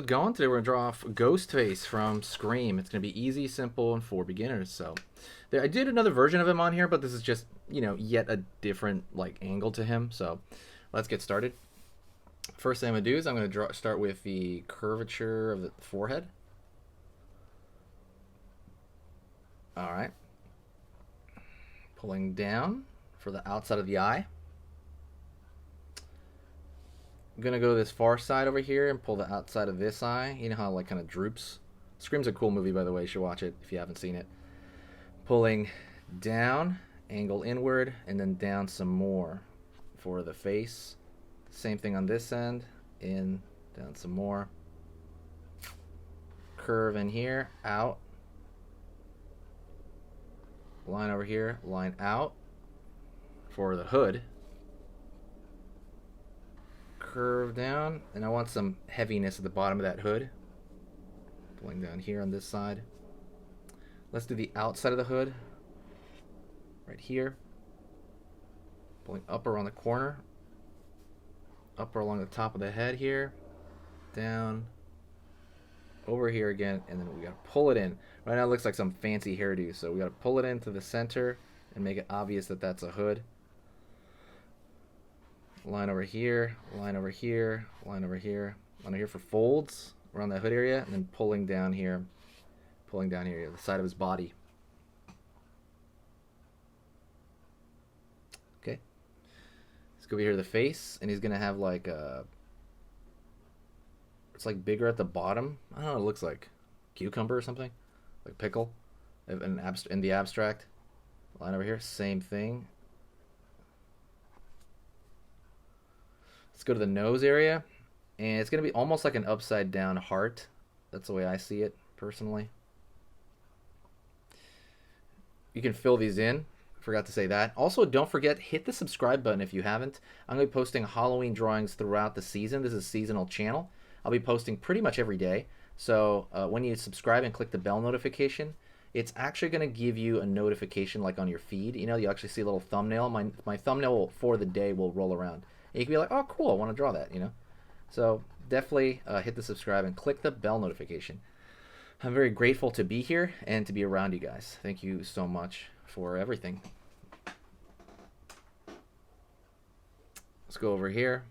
it going? Today we're going to draw off Ghostface from Scream. It's going to be easy, simple, and for beginners. So I did another version of him on here, but this is just, yet a different angle to him. So let's get started. First thing I'm going to do is I'm going to start with the curvature of the forehead. All right. Pulling down for the outside of the eye. I'm gonna go to this far side over here and pull the outside of this eye. You know how it kind of droops? Scream's a cool movie, by the way. You should watch it if you haven't seen it. Pulling down, angle inward, and then down some more for the face. Same thing on this end. In, down some more. Curve in here, out. Line over here, line out for the hood. Curve down, and I want some heaviness at the bottom of that hood. Pulling down here on this side. Let's do the outside of the hood. Right here. Pulling up around the corner. Up along the top of the head here. Down. Over here again, and then we gotta pull it in. Right now it looks like some fancy hairdo, so we gotta pull it into the center and make it obvious that that's a hood. Line over here, line over here, line over here, line over here for folds around the hood area, and then pulling down here, the side of his body. Okay. Let's go over here to the face, and he's gonna have like a. It's like bigger at the bottom. I don't know what it looks like. Cucumber or something, like pickle, in the abstract. Line over here, same thing. Let's go to the nose area, and it's going to be almost like an upside down heart. That's the way I see it personally. You can fill these in. Forgot to say that. Also, don't forget, hit the subscribe button if you haven't. I'm going to be posting Halloween drawings throughout the season. This is a seasonal channel. I'll be posting pretty much every day. So when you subscribe and click the bell notification, it's actually going to give you a notification like on your feed. You actually see a little thumbnail. My thumbnail for the day will roll around. And you can be like, oh, cool, I want to draw that, So definitely hit the subscribe and click the bell notification. I'm very grateful to be here and to be around you guys. Thank you so much for everything. Let's go over here.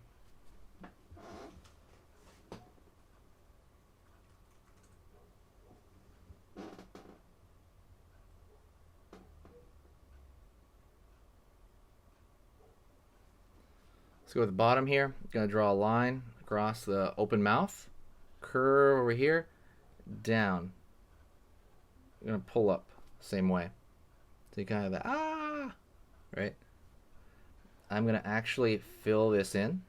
Let's go to the bottom here. I'm going to draw a line across the open mouth. Curve over here. Down. I'm going to pull up same way. So you kind of have that, right? I'm going to actually fill this in.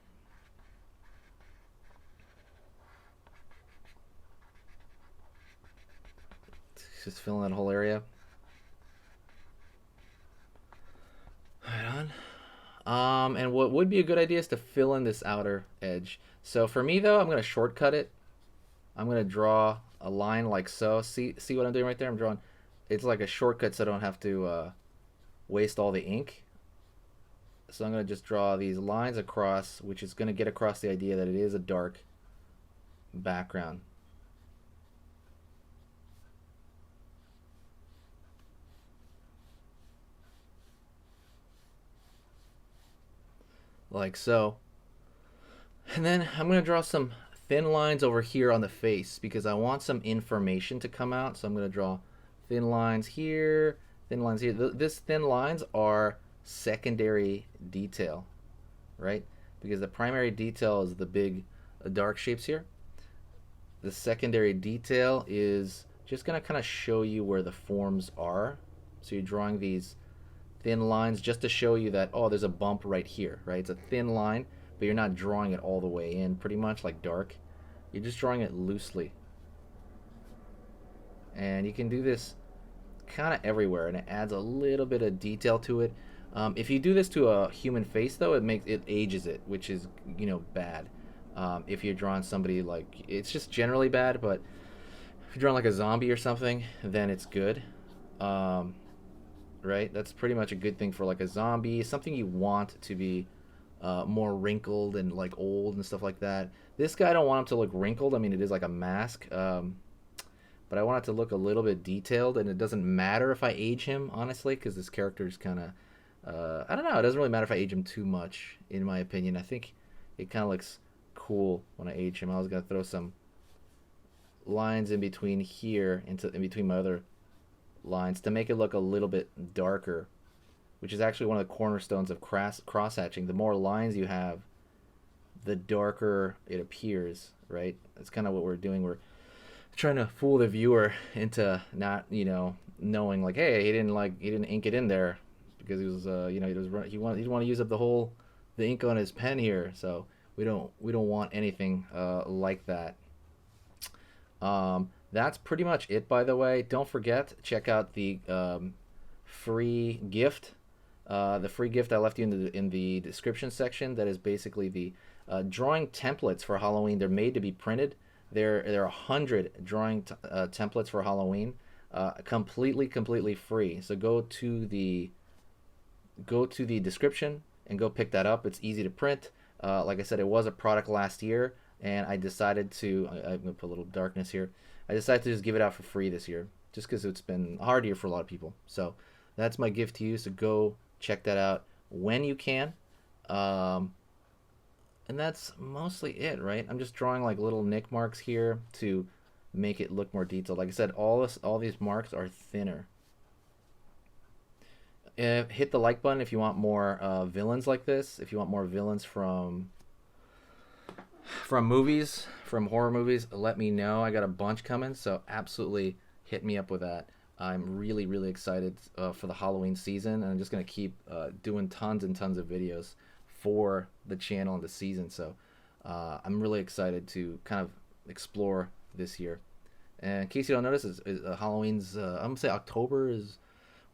Just fill in that whole area. Right on. And what would be a good idea is to fill in this outer edge. So for me though, I'm going to shortcut it. I'm going to draw a line like so. See what I'm doing right there? I'm drawing. It's like a shortcut so I don't have to waste all the ink. So I'm going to just draw these lines across, which is going to get across the idea that it is a dark background. Like so. And then I'm going to draw some thin lines over here on the face because I want some information to come out. So I'm going to draw thin lines here, thin lines here. This thin lines are secondary detail, right? Because the primary detail is the big dark shapes here. The secondary detail is just going to kind of show you where the forms are. So you're drawing these thin lines just to show you that, oh, there's a bump right here, right? It's a thin line, but you're not drawing it all the way in, pretty much like dark. You're just drawing it loosely. And you can do this kind of everywhere, and it adds a little bit of detail to it. If you do this to a human face, though, it ages it, which is, bad. If you're drawing somebody like, it's just generally bad, but if you're drawing like a zombie or something, then it's good. Right? That's pretty much a good thing for like a zombie, something you want to be more wrinkled and like old and stuff like that. This guy, I don't want him to look wrinkled. I mean, it is like a mask, but I want it to look a little bit detailed, and it doesn't matter if I age him, honestly, because this character is kind of, I don't know, it doesn't really matter if I age him too much, in my opinion. I think it kind of looks cool when I age him. I was going to throw some lines in between here, in between my other lines, to make it look a little bit darker, which is actually one of the cornerstones of cross-hatching. The more lines you have, the darker it appears, right? That's kind of what we're doing. We're trying to fool the viewer into not, knowing like, hey, he didn't ink it in there because he was, he wanted to use up the ink on his pen here. So we don't want anything like that. That's pretty much it, by the way. Don't forget, check out the free gift. The free gift I left you in the description section. That is basically the drawing templates for Halloween. They're made to be printed. There are 100 drawing templates for Halloween, completely free. So go to the description and go pick that up. It's easy to print. Like I said, it was a product last year, and I decided to. I'm gonna put a little darkness here. I decided to just give it out for free this year, just because it's been a hard year for a lot of people. So that's my gift to you. So go check that out when you can. And that's mostly it, right? I'm just drawing like little nick marks here to make it look more detailed. Like I said, all these marks are thinner. Hit the like button if you want more villains like this. If you want more villains from movies, from horror movies, let me know. I got a bunch coming, so absolutely hit me up with that. I'm really excited for the Halloween season, and I'm just gonna keep doing tons and tons of videos for the channel and the season. So I'm really excited to kind of explore this year. And in case you don't notice, Halloween's I'm gonna say October is,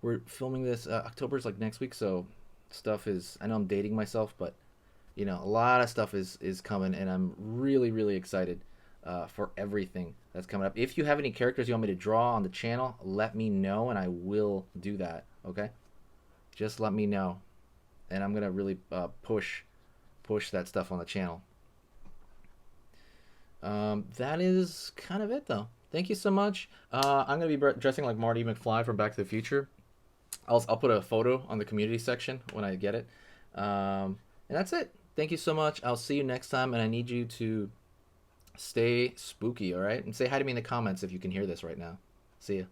we're filming this, October's like next week, so stuff is, I know I'm dating myself, but a lot of stuff is coming, and I'm really excited for everything that's coming up. If you have any characters you want me to draw on the channel, let me know and I will do that. Okay, just let me know, and I'm gonna really push that stuff on the channel. That is kind of it, though. Thank you so much. I'm gonna be dressing like Marty McFly from Back to the Future. I'll put a photo on the community section when I get it. And that's it. Thank you so much. I'll see you next time, and I need you to stay spooky, all right? And say hi to me in the comments if you can hear this right now. See ya.